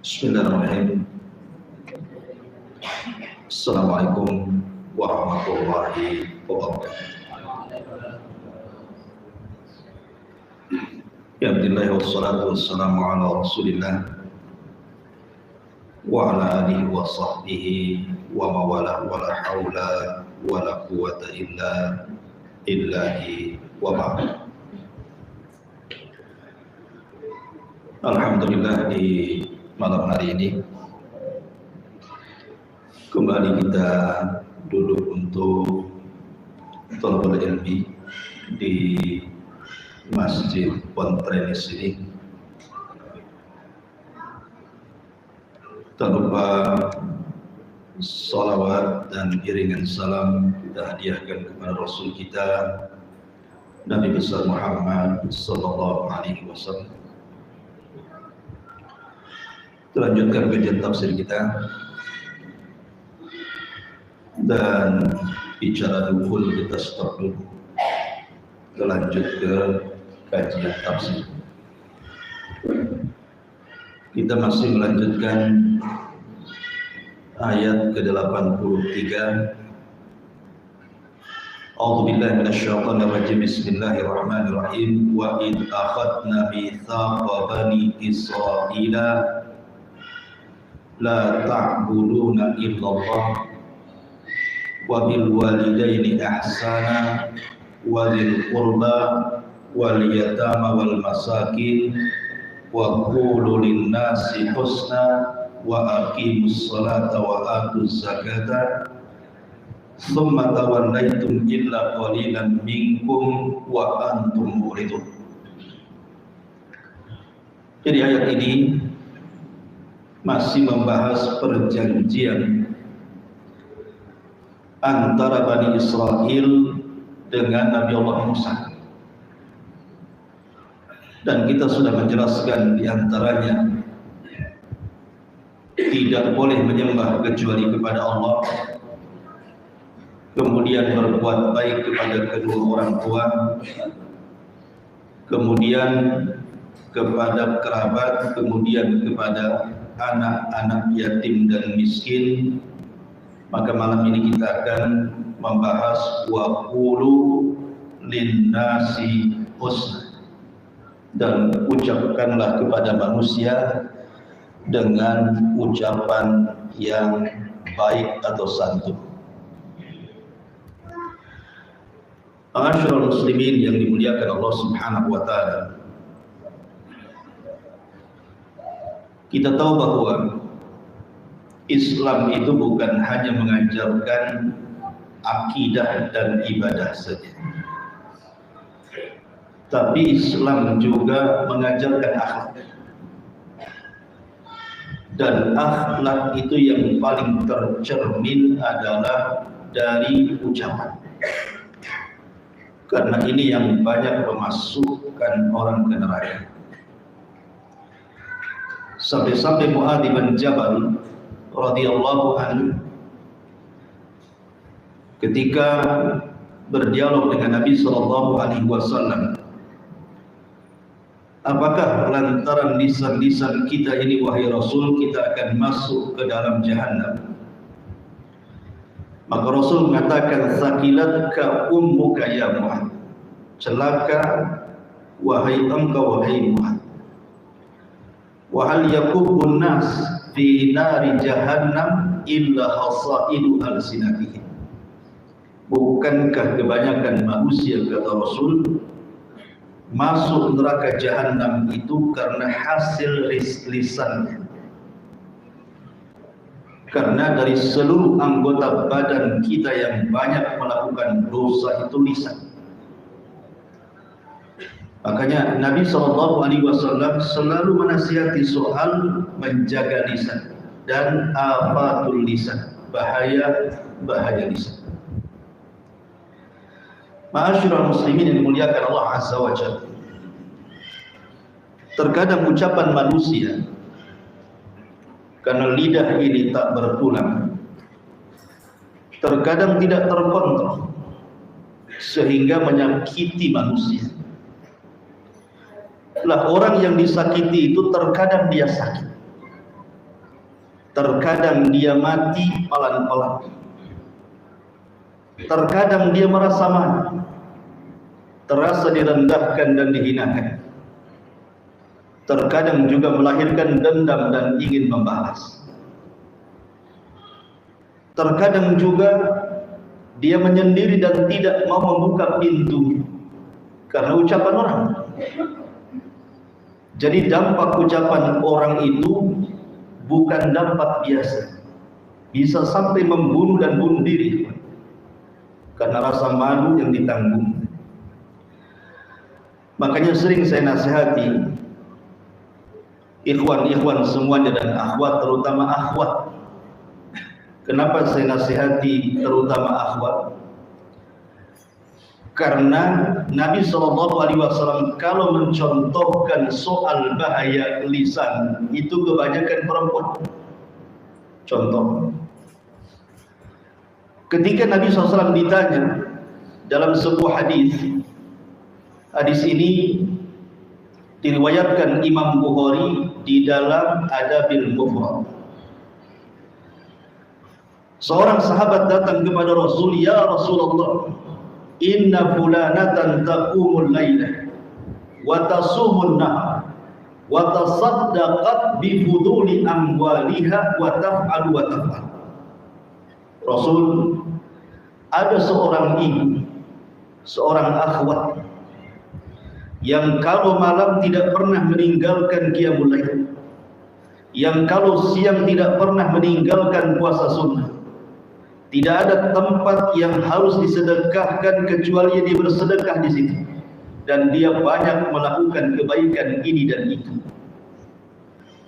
Bismillahirrahmanirrahim. Assalamualaikum warahmatullahi wabarakatuh. Ya Alhamdulillah wassalatu wassalamu ala Rasulillah wa ala alihi wa sahbihi wa mawala wa la hawla wa la quwwata illa billahi wa ba'd. Alhamdulillah, di malam hari ini kembali kita duduk untuk thalabul ilmi di Masjid Pontrenis ini. Tak lupa salawat dan iringan salam kita hadiahkan kepada Rasul kita Nabi besar Muhammad sallallahu alaihi wasallam. Lanjutkan kajian tafsir kita dan bicara dulu, kita stop dulu, kita lanjut ke kajian tafsir. Kita masih melanjutkan ayat ke-83. A'udzubillahi minasyaitonir rajim. Bismillahirrahmanirrahim. Wa id akhadna mitsaqa bani Israila la ta'buduna illallah wa bil walidaini ihsana wa dzil qurba wal yatama wal masakin wa qulu lin nasi husna wa aqimus salata wa atuz zakata thumma tawallaytum illa qalilan minkum wa antum muridun. Jadi ayat ini masih membahas perjanjian antara Bani Israel dengan Nabi Allah Musa. Dan kita sudah menjelaskan di antaranya tidak boleh menyembah kecuali kepada Allah, kemudian berbuat baik kepada kedua orang tua, kemudian kepada kerabat, kemudian kepada anak-anak yatim dan miskin. Maka malam ini kita akan membahas wa qulu linnasi husna, dan ucapkanlah kepada manusia dengan ucapan yang baik atau santun. Ma'asyiral muslimin yang dimuliakan Allah Subhanahu wa taala, kita tahu bahwa Islam itu bukan hanya mengajarkan akidah dan ibadah saja, tapi Islam juga mengajarkan akhlak. Dan akhlak itu yang paling tercermin adalah dari ucapan. Karena ini yang banyak memasukkan orang ke neraka. Sampai-sampai Mu'adz bin Jabal radhiyallahu anhu ketika berdialog dengan Nabi sallallahu alaihi wasallam, apakah lantaran lisan-lisan kita ini wahai Rasul kita akan masuk ke dalam jahannam? Maka Rasul mengatakan, sakilatka ummuka ya Mu'adz, celaka wahai engkau wahai Mu'adz. Wa hal yakubbun nas fi nari jahannam illa hasaidu alsinatihim. Bukankah kebanyakan manusia, kata Rasul, masuk neraka jahannam itu karena hasil lisannya? Karena dari seluruh anggota badan kita yang banyak melakukan dosa itu lisan. Makanya Nabi SAW selalu menasihati soal menjaga lisan dan afatul lisan, bahaya lisan. Ma'asyiral muslimin yang dimuliakan Allah Azza wa Jalla, terkadang ucapan manusia karena lidah ini tak bertulang, terkadang tidak terkontrol sehingga menyakiti manusia. Lah orang yang disakiti itu terkadang dia sakit. Terkadang dia mati pelan-pelan. Terkadang dia merasa malu, terasa direndahkan dan dihinakan. Terkadang juga melahirkan dendam dan ingin membalas. Terkadang juga dia menyendiri dan tidak mau membuka pintu karena ucapan orang. Jadi dampak ucapan orang itu bukan dampak biasa, bisa sampai membunuh dan bunuh diri karena rasa malu yang ditanggung. Makanya sering saya nasihati ikhwan-ikhwan semuanya dan akhwat, terutama akhwat. Kenapa saya nasihati terutama akhwat? Karena Nabi SAW kalau mencontohkan soal bahaya lisan itu kebanyakan perempuan. Contoh, ketika Nabi SAW ditanya dalam sebuah hadis ini diriwayatkan Imam Bukhari di dalam Adabil Mufrad. Seorang sahabat datang kepada Rasul, "Ya Rasulullah, inna fulanatan taqumul lailah wa tasumun nahar wa tasaddaqat bi fuduli amwaliha wa taf'al wa taf'al." Rasul, ada seorang ibu, seorang akhwat yang kalau malam tidak pernah meninggalkan qiyamul lail, yang kalau siang tidak pernah meninggalkan puasa sunnah. Tidak ada tempat yang harus disedekahkan kecuali dia bersedekah di situ, dan dia banyak melakukan kebaikan ini dan itu.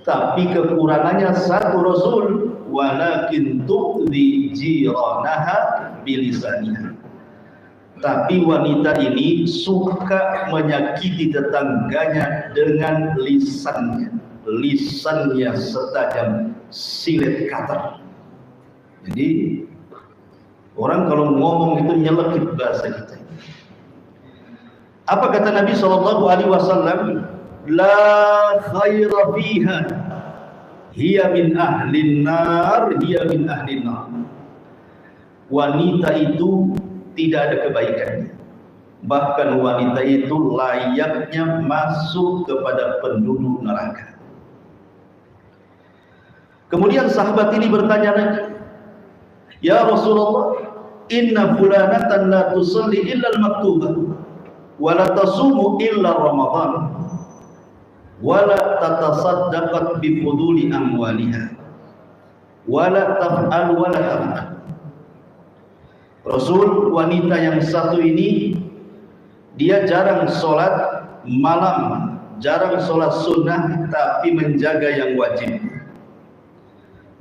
Tapi kekurangannya satu, Rasul, walakin tu'dhi jiranaha bilisaniha. Tapi wanita ini suka menyakiti tetangganya dengan lisannya. Lisannya setajam silet kater. Jadi orang kalau ngomong itu nyelekit bahasa kita. Apa kata Nabi SAW? La khaira fiha, hiya min ahlin nar, hiya min ahlin nar. Wanita itu tidak ada kebaikannya. Bahkan wanita itu layaknya masuk kepada penduduk neraka. Kemudian sahabat ini bertanya lagi, "Ya Rasulullah, inna fulanatan la tusalli illa al-maktubah wa la tasumu illa Ramadan wa la tatasaddaqat bi fuduli amwaliha wa la taf'al wa la taf'al." Rasul, wanita yang satu ini dia jarang sholat malam, jarang sholat sunnah tapi menjaga yang wajib.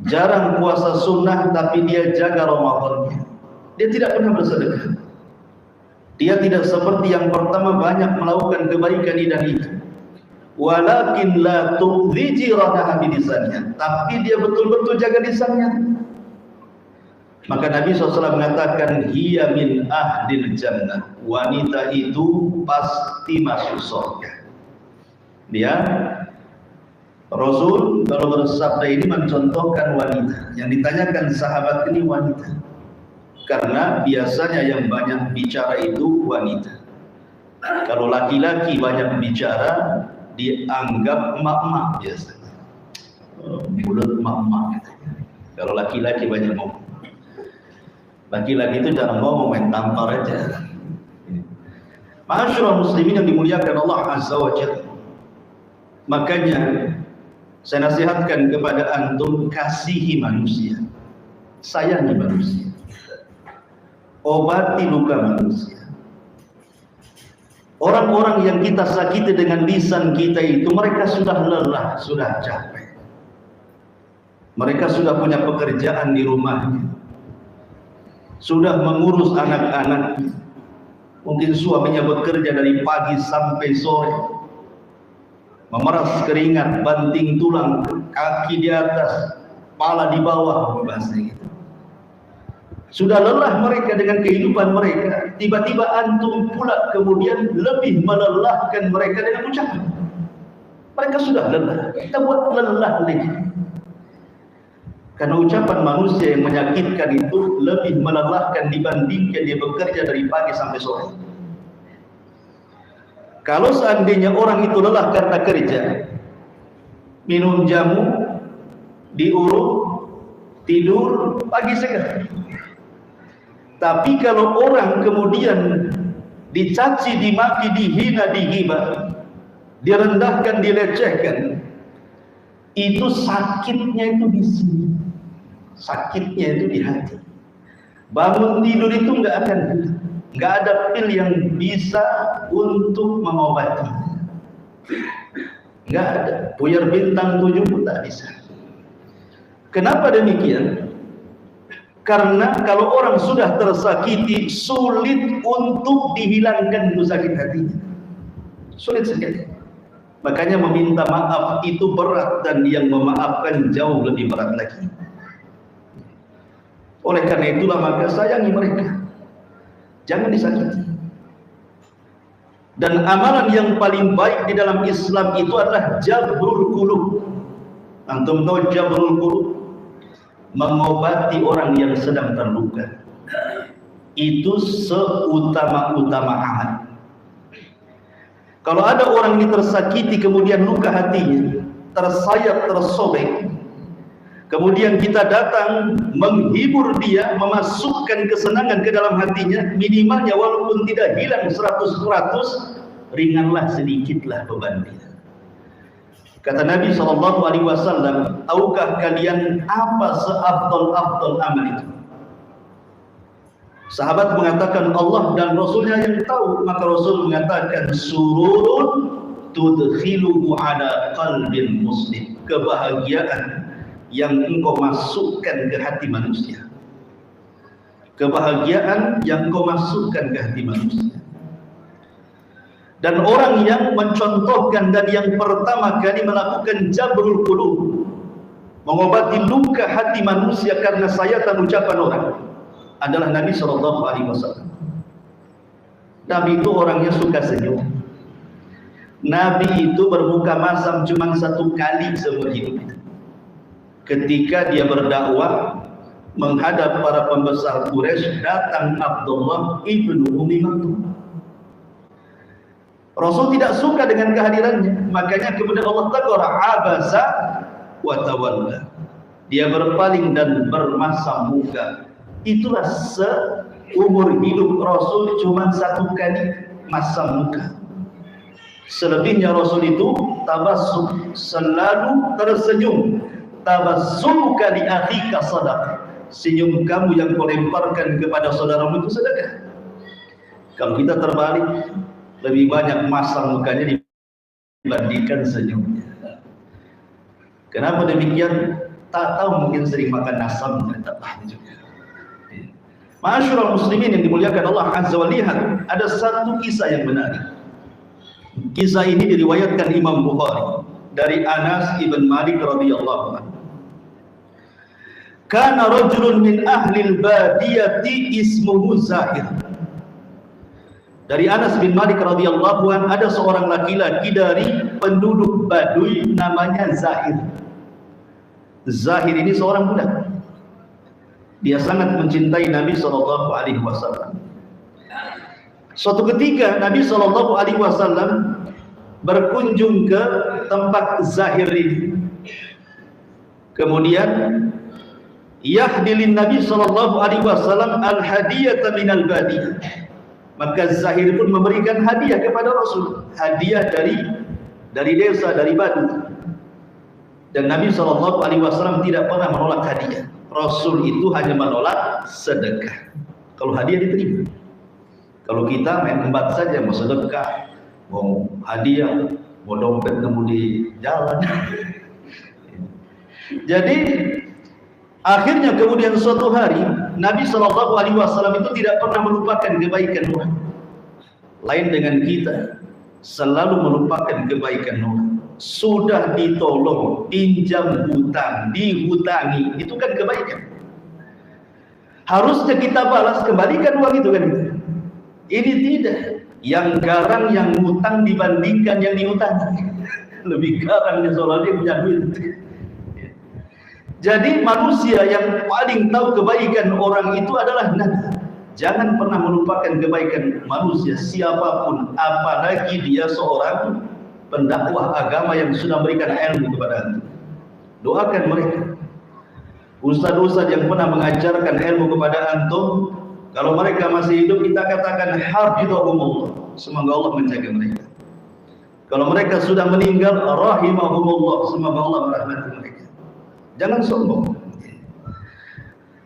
Jarang puasa sunnah tapi dia jaga Ramadan. Dia tidak pernah bersedekah. Dia tidak seperti yang pertama banyak melakukan kebaikan ini dan itu. Walakin la tu'dhi jiranaha bilisannya. Tapi dia betul-betul jaga lisannya. Maka Nabi SAW mengatakan, hiya min ahlil jannah. Wanita itu pasti masuk surga. Dia Rasul kalau bersabda ini mencontohkan wanita. Yang ditanyakan sahabat ini wanita, karena biasanya yang banyak bicara itu wanita. Kalau laki-laki banyak bicara dianggap emak-emak biasanya, mulut emak-emak. Kalau laki-laki banyak ngomong, laki-laki itu jangan ngomong, main tampar aja. Ma'asyiral muslimin yang dimuliakan Allah Azza wa Jalla. Makanya saya nasihatkan kepada antum, kasihi manusia, sayangi manusia, obati luka manusia. Orang-orang yang kita sakiti dengan lisan kita itu, mereka sudah lelah, sudah capek. Mereka sudah punya pekerjaan di rumahnya, sudah mengurus anak-anak. Mungkin suaminya bekerja dari pagi sampai sore, memeras keringat, banting tulang, kaki di atas, kepala di bawah, bahasanya gitu. Sudah lelah mereka dengan kehidupan mereka. Tiba-tiba antum pula kemudian lebih melelahkan mereka dengan ucapan. Mereka sudah lelah, kita buat lelah lagi. Karena ucapan manusia yang menyakitkan itu lebih melelahkan dibandingkan dia bekerja dari pagi sampai sore. Kalau seandainya orang itu lelah karena kerja, minum jamu, diurut, tidur, pagi segar. Tapi kalau orang kemudian dicaci, dimaki, dihina, dihibah, direndahkan, dilecehkan, itu sakitnya itu di sini, sakitnya itu di hati. Bangun tidur itu nggak ada pil yang bisa untuk mengobati, nggak ada. Puyar bintang 7 pun tak bisa. Kenapa demikian? Karena kalau orang sudah tersakiti, sulit untuk dihilangkan itu sakit hatinya, sulit sekali. Makanya meminta maaf itu berat, dan yang memaafkan jauh lebih berat lagi. Oleh karena itulah maka sayangi mereka, jangan disakiti. Dan amalan yang paling baik di dalam Islam itu adalah jabrul qulub. Antum tahu jabrul qulub? Mengobati orang yang sedang terluka. Itu seutama-utama amal. Kalau ada orang ini tersakiti, kemudian luka hatinya, tersayat, tersobek, kemudian kita datang menghibur dia, memasukkan kesenangan ke dalam hatinya, minimalnya walaupun tidak hilang 100%, ringanlah sedikitlah beban dia. Kata Nabi SAW, tahukah kalian apa seafdal-afdal amal itu? Sahabat mengatakan Allah dan Rasulnya yang tahu. Maka Rasul mengatakan, sururun tudkhiluhu ala qalbin muslim. Kebahagiaan yang engkau masukkan ke hati manusia. Kebahagiaan yang engkau masukkan ke hati manusia. Dan orang yang mencontohkan dan yang pertama kali melakukan jabrul qulub, mengobati luka hati manusia karena sayatan ucapan orang, adalah Nabi SAW. Nabi itu orangnya suka senyum. Nabi itu bermuka masam cuma 1 kali seumur hidup. Ketika dia berdakwah menghadap para pembesar Quraisy, datang Abdullah ibnu Ummi Maktum. Rasul tidak suka dengan kehadirannya, makanya kemudian Allah tegur, abasa wa tawalla. Dia berpaling dan bermasam muka. Itulah seumur hidup Rasul cuma 1 kali masam muka. Selebihnya Rasul itu tabassum, selalu tersenyum. Tabassumuka li akhika sadaqah. Senyum kamu yang kau lemparkan kepada saudaramu itu sedekah. Kalau kita terbalik, lebih banyak masam mukanya dibandingkan senyumnya. Kenapa demikian? Tak tahu, mungkin sering makan asam, tak tahu juga. Ma'asyiral muslimin yang dimuliakan Allah Azza wa Jalla, ada 1 kisah yang menarik. Kisah ini diriwayatkan Imam Bukhari dari Anas ibn Malik radhiyallahu anhu. Kana rajulun min ahli al-badiyati ismuhu Zahir. Dari Anas bin Malik radhiyallahu anhu, ada seorang laki-laki dari penduduk Baduy namanya Zahir. Zahir ini seorang budak. Dia sangat mencintai Nabi SAW. Suatu ketika Nabi SAW berkunjung ke tempat Zahir ini. Kemudian yahdilin Nabi SAW al-hadiyata minal badiyah. Maka Zahir pun memberikan hadiah kepada Rasul, hadiah dari desa, dari Badu. Dan Nabi SAW tidak pernah menolak hadiah. Rasul itu hanya menolak sedekah. Kalau hadiah diterima. Kalau kita main embat saja, mau sedekah, mau hadiah, mau dompet nemu di jalan. Jadi akhirnya kemudian suatu hari Nabi SAW itu tidak pernah melupakan kebaikan orang. Lain dengan kita, selalu melupakan kebaikan orang. Sudah ditolong, pinjam hutang, dihutangi, itu kan kebaikan. Harusnya kita balas, kembalikan uang itu kan. Ini tidak. Yang garang yang hutang dibandingkan yang dihutangi. Lebih garang dia soalnya punya duit. Jadi manusia yang paling tahu kebaikan orang itu adalah Nabi. Jangan pernah melupakan kebaikan manusia siapapun, apalagi dia seorang pendakwah agama yang sudah memberikan ilmu kepada antum. Doakan mereka. Ustaz-ustaz yang pernah mengajarkan ilmu kepada antum, kalau mereka masih hidup kita katakan hafizahumullah, semoga Allah menjaga mereka. Kalau mereka sudah meninggal, rahimahumullah, semoga Allah merahmati mereka. Jangan sombong.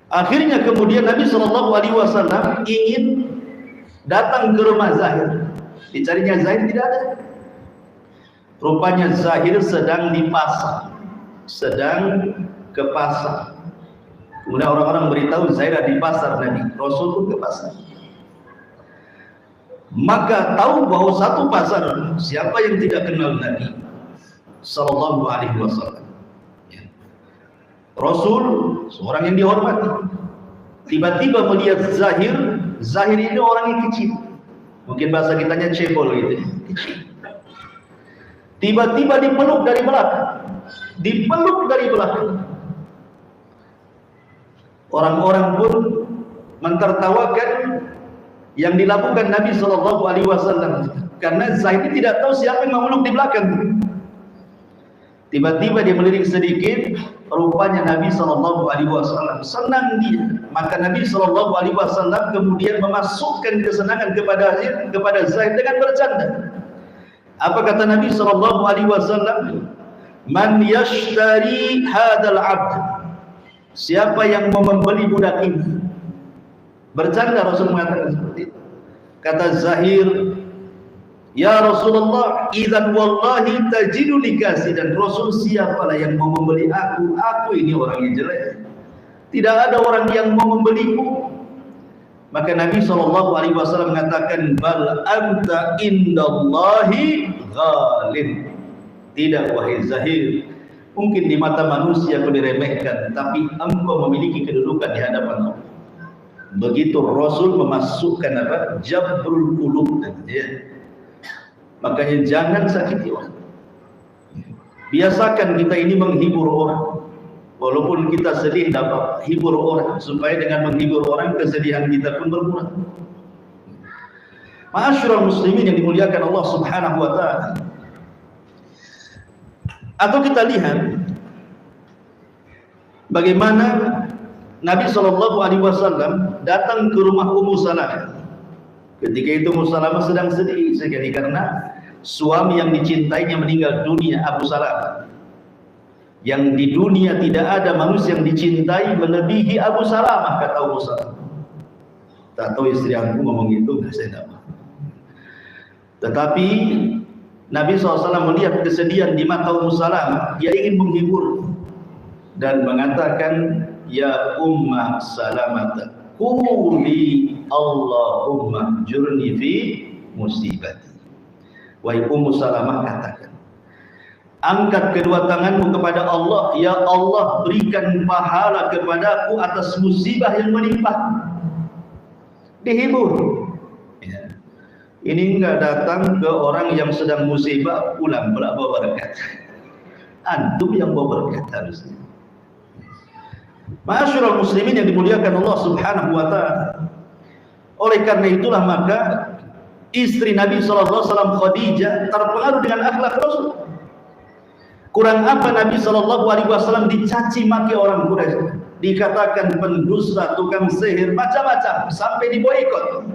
Akhirnya kemudian Nabi SAW ingin datang ke rumah Zahir. Dicarinya Zahir tidak ada. Rupanya Zahir sedang di pasar, sedang ke pasar. Kemudian orang-orang beritahu Zahir ada di pasar Nabi. Rasul pun ke pasar. Maka tahu bahwa satu pasar, siapa yang tidak kenal Nabi Sallallahu Alaihi Wasallam. Rasul seorang yang dihormati, tiba-tiba melihat Zahir. Zahir ini orang yang kecil, mungkin bahasa kitanya cebol gitu, kecil. Tiba-tiba dipeluk dari belakang. Orang-orang pun mentertawakan yang dilakukan Nabi Sallallahu Alaihi Wasallam, karena Zahir tidak tahu siapa yang memeluk di belakang. Tiba-tiba dia melirik sedikit, rupanya Nabi Sallallahu Alaihi Wasallam. Senang dia, maka Nabi Sallallahu Alaihi Wasallam kemudian memasukkan kesenangan kepada Zaid dengan bercanda. Apa kata Nabi Sallallahu Alaihi Wasallam? Man yashtari hadal abd, siapa yang mau membeli budak ini? Bercanda Rasul mengatakan seperti itu. Kata Zahir, ya Rasulullah, idzan wallahi tajiduni kasidan. Rasul, siapalah yang mau membeli aku? Aku ini orang yang jelek. Tidak ada orang yang mau membeliku. Maka Nabi SAW mengatakan, bal anta indallahi ghalib. Tidak wahai Zahir, mungkin di mata manusia kau diremehkan, tapi engkau memiliki kedudukan di hadapan Allah. Begitu Rasul memasukkan apa? Jabrul qulub, ya. Makanya jangan sakiti orang. Biasakan kita ini menghibur orang. Walaupun kita sedih, dapat hibur orang, supaya dengan menghibur orang kesedihan kita pun berkurang. Ma'asyiral muslimin yang dimuliakan Allah Subhanahu wa taala. Atau kita lihat bagaimana Nabi SAW datang ke rumah Ummu Salamah. Ketika itu Ummu Salamah sedang sedih sekali karena suami yang dicintainya meninggal dunia, Abu Salamah. Yang di dunia tidak ada manusia yang dicintai melebihi Abu Salamah, kata Ummu Salamah. Tak tahu istri aku ngomong itu, saya tidak tahu. Tetapi Nabi SAW melihat kesedihan di mata Ummu Salamah, dia ingin menghibur dan mengatakan, ya Umma Salamah, quli Allahumma jurni fi musibati. Wahai Ummu Salamah, katakan, angkat kedua tanganmu kepada Allah, ya Allah, berikan pahala kepadaku atas musibah yang menimpa. Dihibur. Ya. Ini enggak datang ke orang yang sedang musibah pulang bawa berkat. Antum yang bawa berkat harusnya. Ma'asyiral muslimin yang dimuliakan Allah Subhanahu wa taala. Oleh karena itulah maka istri Nabi SAW Khadijah terpengaruh dengan akhlak Rasul. Kurang apa Nabi SAW dicaci maki orang Quraisy, dikatakan pendusta, tukang sihir, macam-macam, sampai diboikot.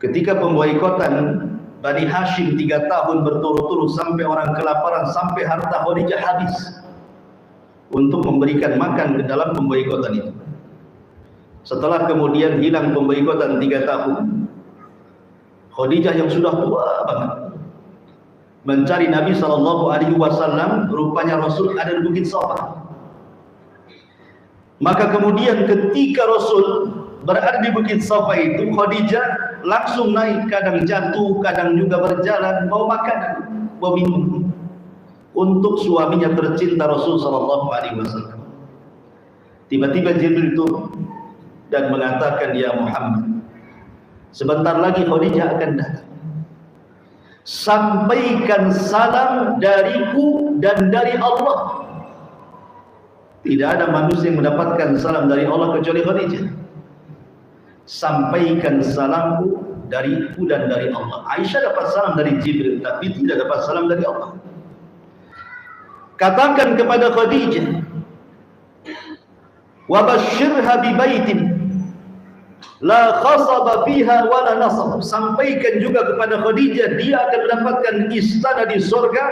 Ketika pemboikotan Bani Hashim 3 tahun berturut-turut sampai orang kelaparan, sampai harta Khadijah habis untuk memberikan makan ke dalam pemboikotan itu. Setelah kemudian hilang pemboikotan 3 tahun, Khadijah yang sudah tua banget mencari Nabi SAW. Rupanya Rasul ada di Bukit Safa. Maka kemudian ketika Rasul berada di Bukit Safa itu, Khadijah langsung naik, kadang jatuh, kadang juga berjalan, bawa makanan, bawa minum untuk suaminya tercinta Rasul SAW. Tiba-tiba Jibril turun dan mengatakan, ya Muhammad, sebentar lagi Khadijah akan datang. Sampaikan salam dariku dan dari Allah Tidak ada manusia yang mendapatkan salam dari Allah kecuali Khadijah. Sampaikan salamku dariku dan dari Allah. Aisyah dapat salam dari Jibril, tapi tidak dapat salam dari Allah. Katakan kepada Khadijah, wa basyirha bi baitin la khasaba fiha wa la nasab. Sampaikan juga kepada Khadijah, dia akan mendapatkan istana di surga,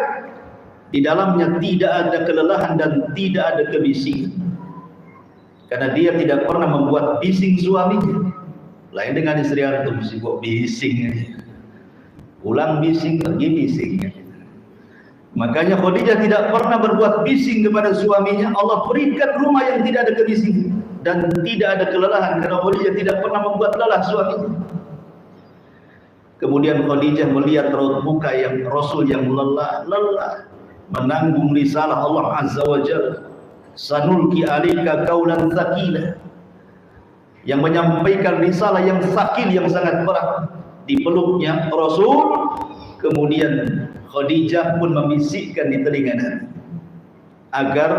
di dalamnya tidak ada kelelahan dan tidak ada kebisingan, karena dia tidak pernah membuat bising suaminya. Lain dengan istri antum, sibuk bising, pulang bising, pergi bising. Makanya Khadijah tidak pernah berbuat bising kepada suaminya. Allah berikan rumah yang tidak ada kebisingan dan tidak ada kelelahan, karena Khadijah tidak pernah membuat lelah suaminya. Kemudian Khadijah melihat raut muka yang Rasul yang lelah menanggung risalah Allah Azza wa Jalla. Sanulki alika qaulan tsaqila, yang menyampaikan risalah yang sakil, yang sangat berat. Dipeluknya Rasul, kemudian Khadijah pun membisikkan di telinga Nabi agar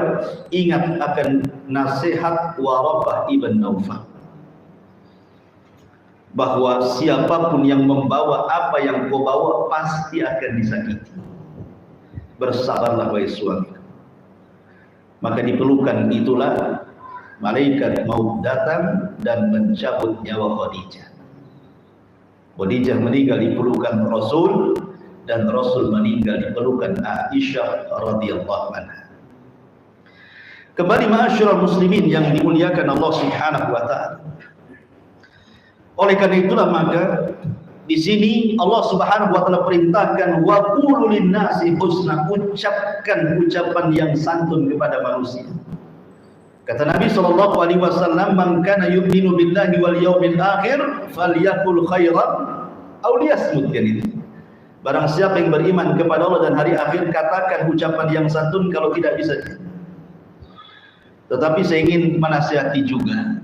ingat akan nasihat Waraqah ibn Naufal, bahwa siapapun yang membawa apa yang kau bawa pasti akan disakiti. Bersabarlah wahai suami. Maka diperlukan itulah malaikat maut datang dan mencabut nyawa Khadijah. Khadijah meninggal di pelukan Rasul, dan Rasul meninggal di pelukan Aisyah radhiyallahu anha. Kembali ma'asyiral muslimin yang dimuliakan Allah Subhanahu wa taala. Oleh karena itulah maka di sini Allah Subhanahu wa taala perintahkan wa qulu lin-nasi husna, ucapkan ucapan yang santun kepada manusia. Kata Nabi sallallahu alaihi wasallam, "Man kana yu'minu billahi wal yawmil akhir falyaqul khairan aw liyasmut." Itu. Barang siapa yang beriman kepada Allah dan hari akhir, katakan ucapan yang santun, kalau tidak bisa. Tetapi saya ingin menasihati juga,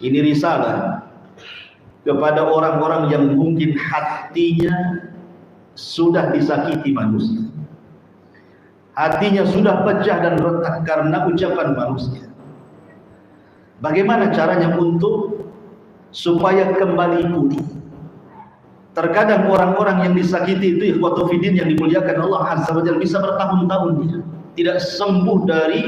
ini risalah kepada orang-orang yang mungkin hatinya sudah disakiti manusia, hatinya sudah pecah dan retak karena ucapan manusia. Bagaimana caranya untuk supaya kembali pulih? Terkadang orang-orang yang disakiti itu, ikhwatu fiddin yang dimuliakan Allah Azza wa Jalla, bisa bertahun-tahun dia tidak sembuh dari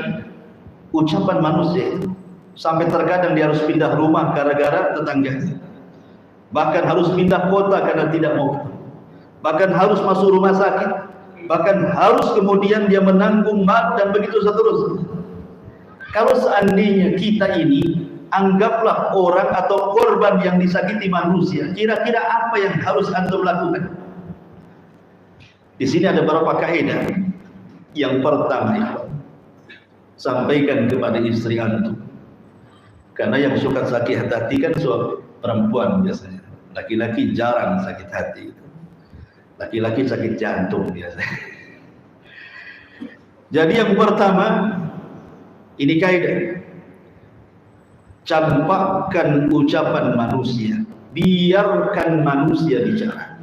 ucapan manusia itu. Sampai terkadang dia harus pindah rumah gara-gara tetangganya. Bahkan harus pindah kota karena tidak mau. Bahkan harus masuk rumah sakit. Bahkan harus kemudian dia menanggung malu dan begitu seterusnya. Kalau seandainya kita ini anggaplah orang atau korban yang disakiti manusia, kira-kira apa yang harus antum lakukan? Di sini ada beberapa kaidah. Yang pertama, sampaikan kepada istri antum. Karena yang suka sakit hati kan suami perempuan biasanya. Laki-laki jarang sakit hati. Laki-laki sakit jantung biasanya. Jadi yang pertama, ini kaidah. Campakkan ucapan manusia, biarkan manusia bicara,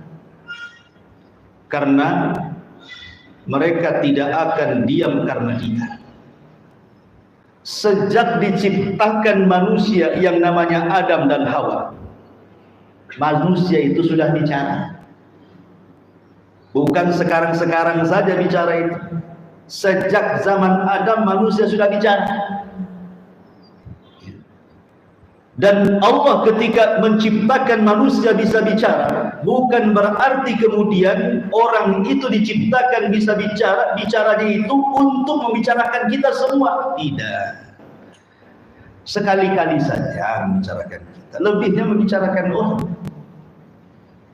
karena mereka tidak akan diam karena kita. Sejak diciptakan manusia yang namanya Adam dan Hawa, manusia itu sudah bicara. Bukan sekarang-sekarang saja bicara itu. Sejak zaman Adam manusia sudah bicara. Dan Allah ketika menciptakan manusia bisa bicara, bukan berarti kemudian orang itu diciptakan bisa bicara, bicaranya itu untuk membicarakan kita semua. Tidak. Sekali-kali saja membicarakan kita, lebihnya membicarakan orang.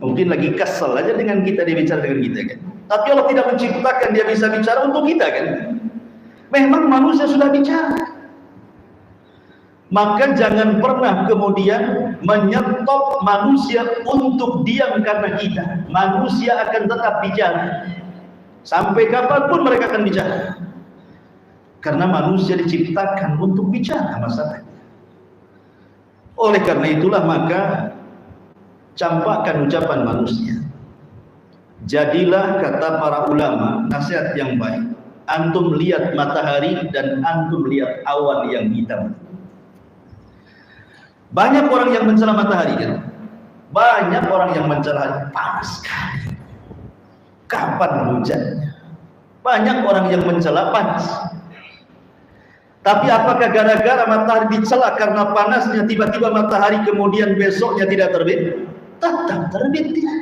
Mungkin lagi kesel aja dengan kita, dia bicara dengan kita kan. Tapi Allah tidak menciptakan dia bisa bicara untuk kita kan. Memang manusia sudah bicara. Maka jangan pernah kemudian menyetop manusia untuk diam karena kita. Manusia akan tetap bicara. Sampai kapanpun mereka akan bicara. Karena manusia diciptakan untuk bicara masalahnya. Oleh karena itulah maka campakkan ucapan manusia. Jadilah, kata para ulama, nasihat yang baik, antum lihat matahari dan antum lihat awan yang hitam. Banyak orang yang mencela matahari kan? Banyak orang yang mencela panas sekali. Kapan hujannya? Banyak orang yang mencela panas. Tapi apakah gara-gara matahari dicela karena panasnya tiba-tiba matahari kemudian besoknya tidak terbit? Tetap terbit dia.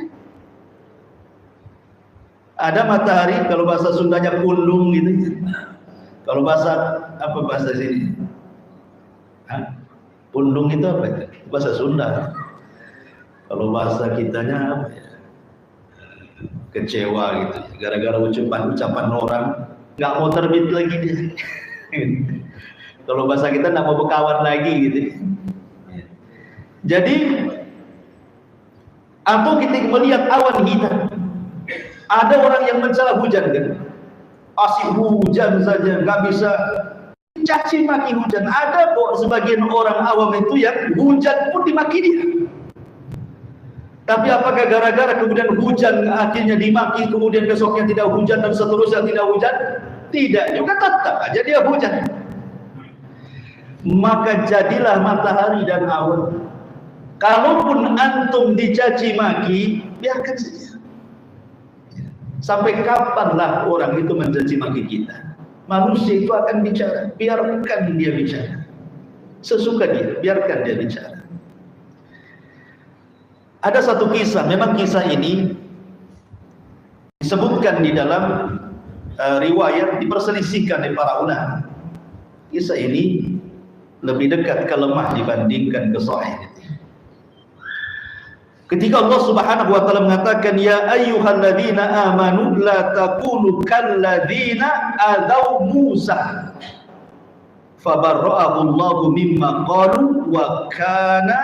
Ada matahari, kalau bahasa Sundanya kulung gitu. Kalau bahasa apa bahasa sini? Kulung itu apa itu? Bahasa Sunda. Kalau bahasa kitanya apa ya? Kecewa gitu. Gara-gara ucapan orang nggak mau terbit lagi dia. Kalau bahasa kita nggak mau berkawan lagi gitu. Jadi atau kita melihat awan hitam. Ada orang yang mencela hujan kan? Asik hujan saja, nggak bisa caci maki hujan. Ada kok sebagian orang awam itu yang hujan pun dimaki dia. Tapi apakah gara-gara kemudian hujan akhirnya dimaki, kemudian besoknya tidak hujan dan seterusnya tidak hujan? Tidak, juga tetap aja dia hujan. Maka jadilah matahari dan awan. Kalaupun antum dicaci maki, biarkan saja. Sampai kapanlah orang itu mencaci maki kita? Manusia itu akan bicara, biarkan dia bicara. Sesuka dia, biarkan dia bicara. Ada satu kisah, memang kisah ini disebutkan di dalam riwayat, diperselisihkan oleh para ulama. Kisah ini lebih dekat ke lemah dibandingkan ke sahih. Ketika Allah Subhanahu wa taala mengatakan ya ayyuhalladzina amanu la takunu kalladzina adaw Musa fabarra'ahu Allahu mimma qalu wa kana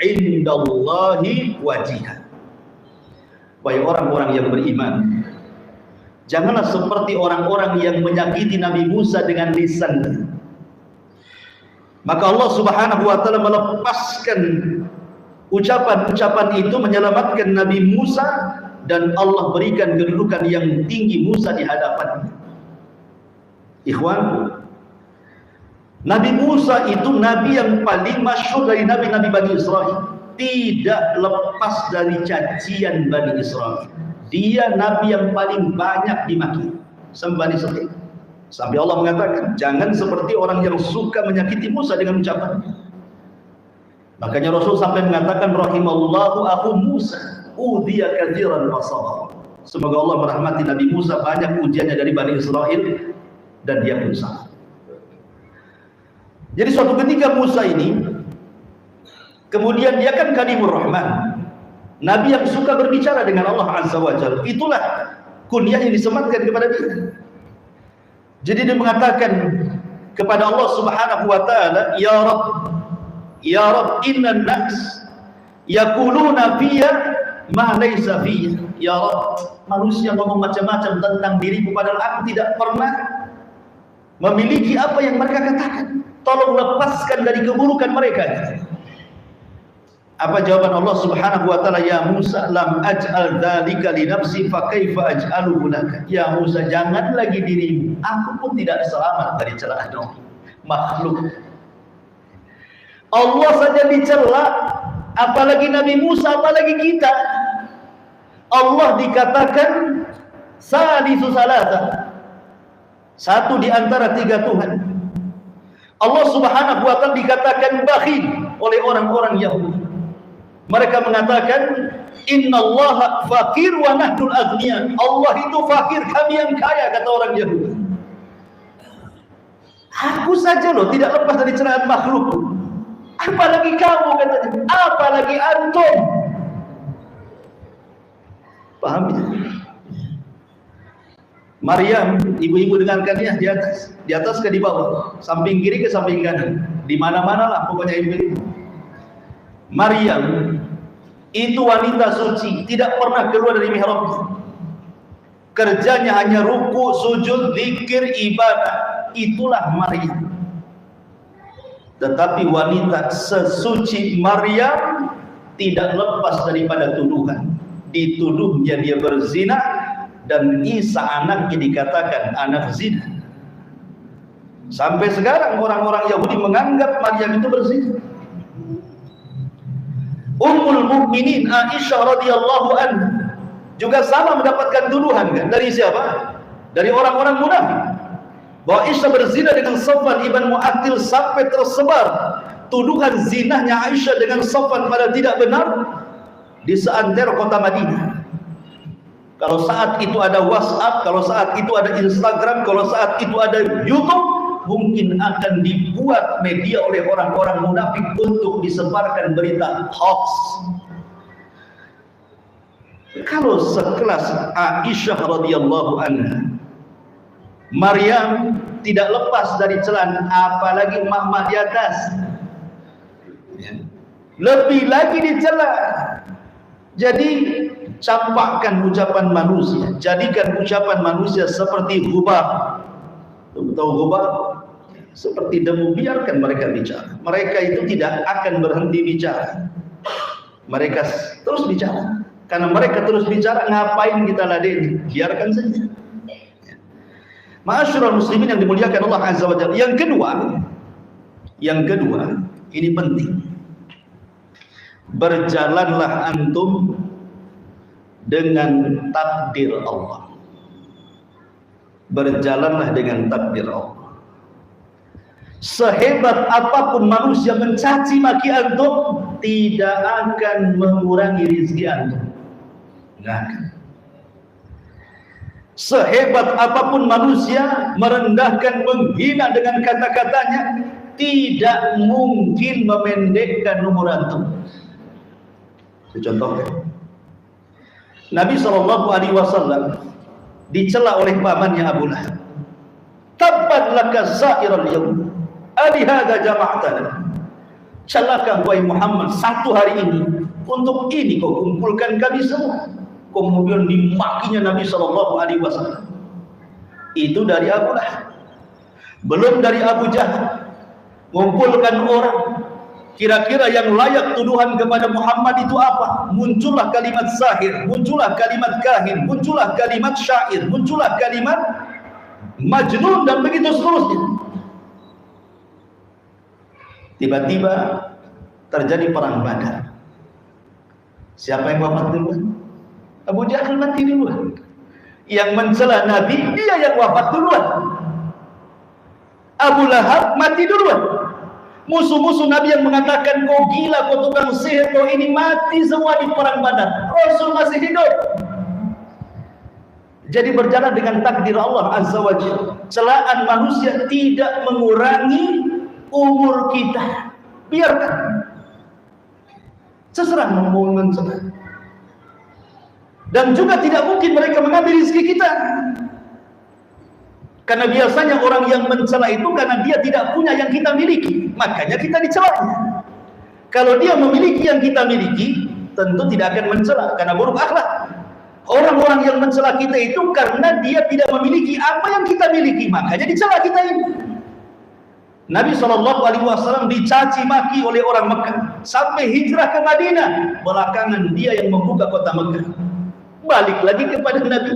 indallahi wajiha. Wahai orang-orang yang beriman, janganlah seperti orang-orang yang menyakiti Nabi Musa dengan lisannya. Maka Allah Subhanahu wa taala melepaskan ucapan-ucapan itu menyelamatkan Nabi Musa dan Allah berikan kedudukan yang tinggi Musa di hadapannya. Ikhwan, Nabi Musa itu nabi yang paling masyhur dari nabi-nabi Bani Israel. Tidak lepas dari cacian Bani Israel. Dia nabi yang paling banyak dimaki sama Bani Israel. Sampai Allah mengatakan, jangan seperti orang yang suka menyakiti Musa dengan ucapannya. Makanya Rasul sampai mengatakan rahimallahu akhu Musa udhiya katsiran wa sabar. Semoga Allah merahmati Nabi Musa, banyak ujiannya dari Bani Israel dan dia pun sabar. Jadi suatu ketika Musa ini kemudian dia kan kalimur rahman, nabi yang suka berbicara dengan Allah Azza wa Jalla. Itulah kunyah yang disematkan kepada dia. Jadi dia mengatakan kepada Allah Subhanahu wa taala, Ya Rabb, innan nas yaquluna fiyya ma laysa fiyya. Ya Rabb, manusia ngomong macam-macam tentang diriku padahal aku tidak pernah memiliki apa yang mereka katakan. Tolong lepaskan dari keburukan mereka. Apa jawaban Allah Subhanahu wa taala? Ya Musa, lam aj'al dzalika li nafsi fa kaifa aj'aluhu laka. Ya Musa, jangan lagi dirimu, aku pun tidak selamat dari celaan makhluk. Allah saja dicela, apalagi Nabi Musa, apalagi kita. Allah dikatakan salisu salasa, satu di antara tiga Tuhan. Allah Subhanahu wa taala dikatakan bakhil oleh orang-orang Yahudi. Mereka mengatakan innallaha fakir wa nahnul aghniya. Allah itu fakir, kami yang kaya, kata orang Yahudi. Aku saja loh tidak lepas dari celaan makhluk. Apalagi kamu, katanya. Apalagi antum. Paham ya? Maryam, ibu-ibu dengarkan ya, di atas ke di bawah, samping kiri ke samping kanan, di mana-mana lah pokoknya ibu. Maryam itu wanita suci, tidak pernah keluar dari mihrabnya. Kerjanya hanya ruku, sujud, zikir, ibadah. Itulah Maryam. Tetapi wanita sesuci Maryam tidak lepas daripada tuduhan. Dituduhnya dia berzina, dan Isa anaknya dikatakan anak zina. Sampai sekarang orang-orang Yahudi menganggap Maryam itu berzina. Ummul Mukminin Aisyah radhiyallahu anha juga sama mendapatkan tuduhan kan dari siapa? Dari orang-orang munafik bahwa Aisyah berzina dengan Safwan ibn Mu'attil, sampai tersebar tuduhan zinahnya Aisyah dengan Safwan padahal tidak benar di seantero kota Madinah. Kalau saat itu ada WhatsApp, kalau saat itu ada Instagram, kalau saat itu ada YouTube, mungkin akan dibuat media oleh orang-orang munafik untuk disebarkan berita hoax. Kalau sekelas Aisyah radhiyallahu anha, Maryam tidak lepas dari celana, apalagi emak-emak di atas, lebih lagi dicela. Jadi campakkan ucapan manusia, jadikan ucapan manusia seperti ghubar. Tahu ghubar? Seperti debu, biarkan mereka bicara. Mereka itu tidak akan berhenti bicara. Mereka terus bicara. Karena mereka terus bicara, ngapain kita ladeni? Biarkan saja. Ma'asyiral muslimin yang dimuliakan Allah Azza wa Jalla. Yang kedua, ini penting. Berjalanlah antum dengan takdir Allah. Berjalanlah dengan takdir Allah. Sehebat apapun manusia mencaci maki antum, tidak akan mengurangi rezeki antum. Enggak akan. Sehebat apapun manusia merendahkan, menghina dengan kata-katanya, tidak mungkin memendekkan umur antum. Contohnya, Nabi SAW dicela oleh pamannya Abu Lahab. Tabbat laka sa'iral yawm, alihada jama'tana. Celaka wahai Muhammad, satu hari ini, untuk ini kau kumpulkan kami semua. Kemudian dimakinya Nabi SAW. Itu dari Abu Lahab. Belum dari Abu Jahal. Mengumpulkan orang. Kira-kira yang layak tuduhan kepada Muhammad itu apa? Muncullah kalimat sahir, muncullah kalimat kahin, muncullah kalimat syair, muncullah kalimat majnun, dan begitu seterusnya. Tiba-tiba terjadi perang Badar. Siapa yang wafat duluan? Abu Jahal mati duluan. Yang mencela Nabi, dia yang wafat duluan. Abu Lahab mati duluan. Musuh-musuh Nabi yang mengatakan kau gila, kau tukang sihir, kau ini, mati semua di perang Badar. Rasul masih hidup. Jadi berjalan dengan takdir Allah Azza wa Jalla. Celaan manusia tidak mengurangi umur kita. Biarkan. Seserah mau mencela. Dan juga tidak mungkin mereka mengambil rezeki kita. Karena biasanya orang yang mencela itu karena dia tidak punya yang kita miliki, makanya kita dicelanya. Kalau dia memiliki yang kita miliki, tentu tidak akan mencela karena buruk akhlak. Orang-orang yang mencela kita itu karena dia tidak memiliki apa yang kita miliki, makanya dicela kita ini. Nabi SAW dicaci maki oleh orang Mekah sampai hijrah ke Madinah. Belakangan dia yang membuka kota Mekah. Balik lagi kepada Nabi.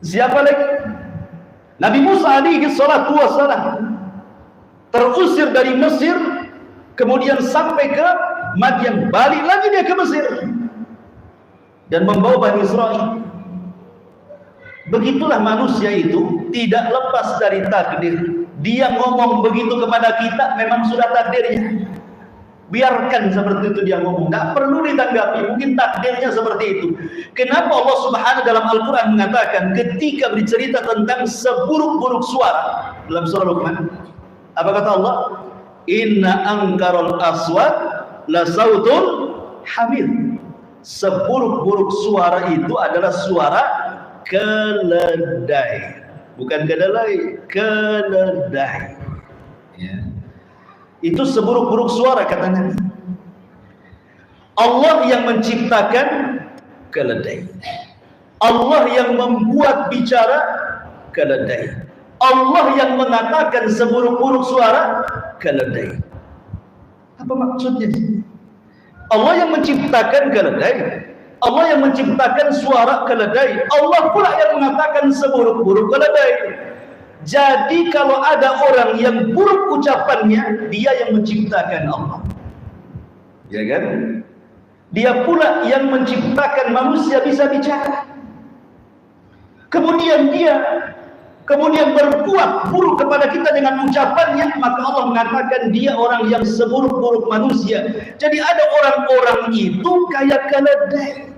Siapa lagi? Nabi Musa alaihi salatu wassalam terusir dari Mesir, kemudian sampai ke Madian, balik lagi dia ke Mesir dan membawa Bani Israel. Begitulah manusia itu, tidak lepas dari takdir. Dia ngomong begitu kepada kita, memang sudah takdirnya. Biarkan seperti itu dia ngomong, tidak perlu ditanggapi, mungkin takdirnya seperti itu. Kenapa Allah Subhanahu dalam Al-Quran mengatakan ketika bercerita tentang seburuk-buruk suara dalam surah Luqman, apa kata Allah? Inna angkarul aswat la sautul hamid. Seburuk-buruk suara itu adalah suara keledai, bukan kedelai, keledai. Ya. Itu seburuk-buruk suara kata Nabi. Allah yang menciptakan keledai. Allah yang membuat bicara keledai. Allah yang mengatakan seburuk-buruk suara keledai. Apa maksudnya? Allah yang menciptakan keledai. Allah yang menciptakan suara keledai. Allah pula yang mengatakan seburuk-buruk keledai. Jadi kalau ada orang yang buruk ucapannya, dia yang menciptakan Allah. Ya kan? Dia pula yang menciptakan manusia bisa bicara. Kemudian berbuat buruk kepada kita dengan ucapannya, maka Allah mengatakan dia orang yang seburuk-buruk manusia. Jadi ada orang-orang itu kayak keledai.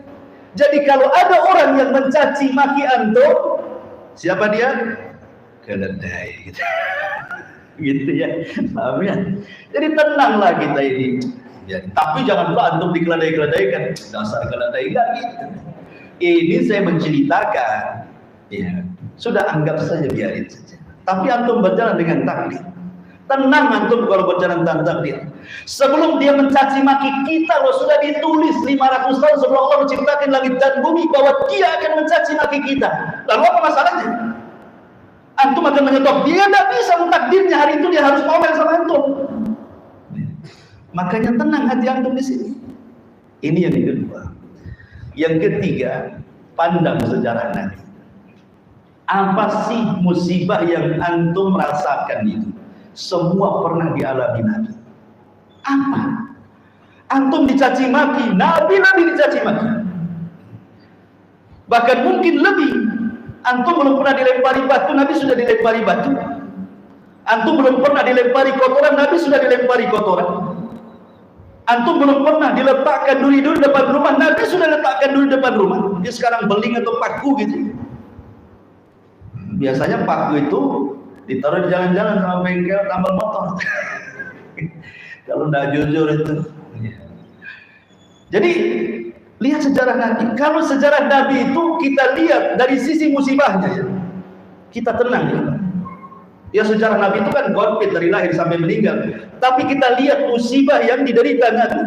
Jadi kalau ada orang yang mencaci maki antum, siapa dia? Keledai gitu. Gitu ya. Paham ya? Jadi tenanglah kita ini. Ya, tapi jangan pula antum dikeledai-keledaikan. Dasar keledai enggak gitu. Ini saya menceritakan. Ya, sudah anggap saja, biarin saja. Tapi antum berjalan dengan takdir. Tenang antum kalau berjalan dengan takdir. Sebelum dia mencaci maki kita, loh, sudah ditulis 500 tahun sebelum Allah menciptakan langit dan bumi bahwa dia akan mencaci maki kita. Lalu apa masalahnya? Antum akan menyetop. Dia tidak bisa mentakdirnya hari itu dia harus ngomel sama antum. Makanya tenang hati antum di sini. Ini yang kedua. Yang ketiga, pandang sejarah Nabi. Apa sih musibah yang antum rasakan itu? Semua pernah dialami Nabi. Apa? Antum dicaci maki, Nabi dicaci maki. Bahkan mungkin lebih. Antum belum pernah dilempari batu, Nabi sudah dilempari batu. Antum belum pernah dilempari kotoran, Nabi sudah dilempari kotoran. Antum belum pernah diletakkan duri-duri depan rumah, Nabi sudah letakkan duri depan rumah. Dia sekarang beling atau paku gitu. Biasanya paku itu ditaruh di jalan-jalan sama bengkel tambal motor. Kalau tidak jujur itu. Jadi lihat sejarah Nabi. Kalau sejarah Nabi itu kita lihat dari sisi musibahnya ya. Kita tenang ya. Ya sejarah Nabi itu kan konflik dari lahir sampai meninggal. Tapi kita lihat musibah yang diderita Nabi.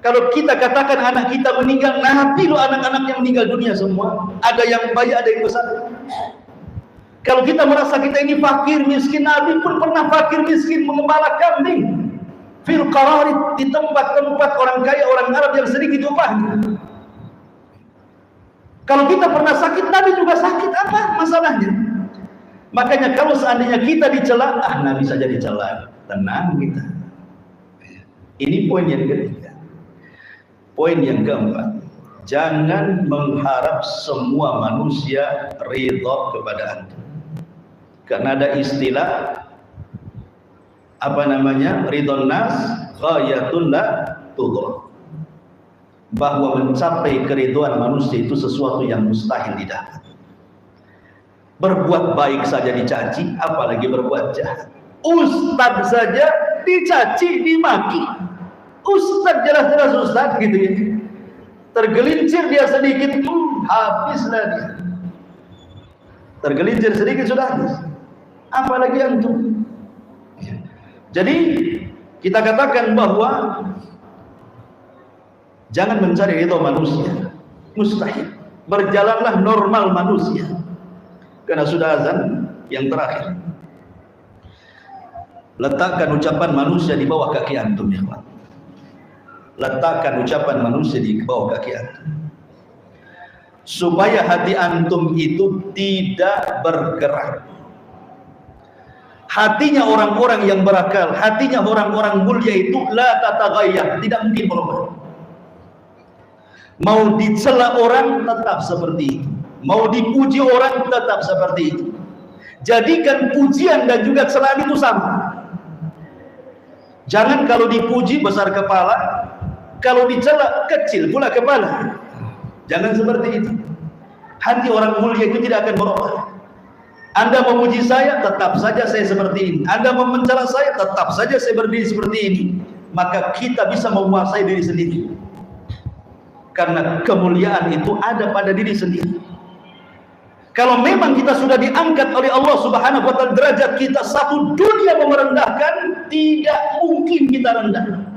Kalau kita katakan anak kita meninggal, Nabi loh anak-anak yang meninggal dunia semua. Ada yang bayi, ada yang besar. Kalau kita merasa kita ini fakir miskin, Nabi pun pernah fakir miskin mengembala kambing. Fil qararit, di tempat-tempat orang kaya, orang Arab yang sedikit upahnya. Kalau kita pernah sakit, Nabi juga sakit. Apa masalahnya? Makanya kalau seandainya kita dicela, Nabi saja dicela. Tenang kita. Ini poin yang ketiga. Poin yang keempat. Jangan mengharap semua manusia ridha kepada Anda. Karena ada istilah ridhon nas ghayatun la tudrak, bahwa mencapai keridhaan manusia itu sesuatu yang mustahil didapat. Berbuat baik saja dicaci, apalagi berbuat jahat. Ustaz saja dicaci, dimaki. Ustaz jelas-jelas ustaz gitu ya. Tergelincir dia sedikit, habislah dia. Tergelincir sedikit sudah habis. Apalagi antum. Jadi kita katakan bahwa jangan mencari ridha manusia, mustahil. Berjalanlah normal manusia. Karena sudah azan yang terakhir. Letakkan ucapan manusia di bawah kaki antum ya Allah. Letakkan ucapan manusia di bawah kaki antum. Supaya hati antum itu tidak bergerak. Hatinya orang-orang yang berakal, hatinya orang-orang mulia itu la tataghayyar, tidak mungkin berubah. Mau dicela orang tetap seperti itu, mau dipuji orang tetap seperti itu. Jadikan pujian dan juga celaan itu sama. Jangan kalau dipuji besar kepala, kalau dicela kecil pula kepala. Jangan seperti itu. Hati orang mulia itu tidak akan berubah. Anda memuji saya, tetap saja saya seperti ini. Anda mencela saya, tetap saja saya berdiri seperti ini. Maka kita bisa menguasai diri sendiri. Karena kemuliaan itu ada pada diri sendiri. Kalau memang kita sudah diangkat oleh Allah Subhanahu wa taala, derajat kita satu dunia merendahkan, tidak mungkin kita rendah.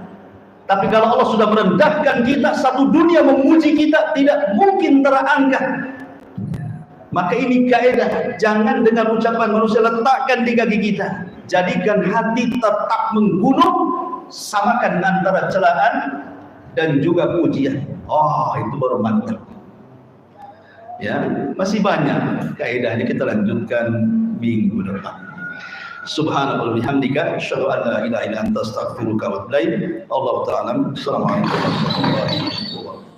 Tapi kalau Allah sudah merendahkan kita, satu dunia memuji kita, tidak mungkin terangkat. Maka ini kaidah, jangan dengan ucapan manusia letakkan di kaki kita. Jadikan hati tetap menggunung, samakan antara celaan dan juga pujian. Oh, itu baru mantap. Ya, masih banyak kaidahnya, kita lanjutkan minggu depan. Subhanallah bihamdika asyhadu an la ilaha illa anta astaghfiruka wa atubu ilaik. Allahu ta'ala. Assalamualaikum warahmatullahi wabarakatuh.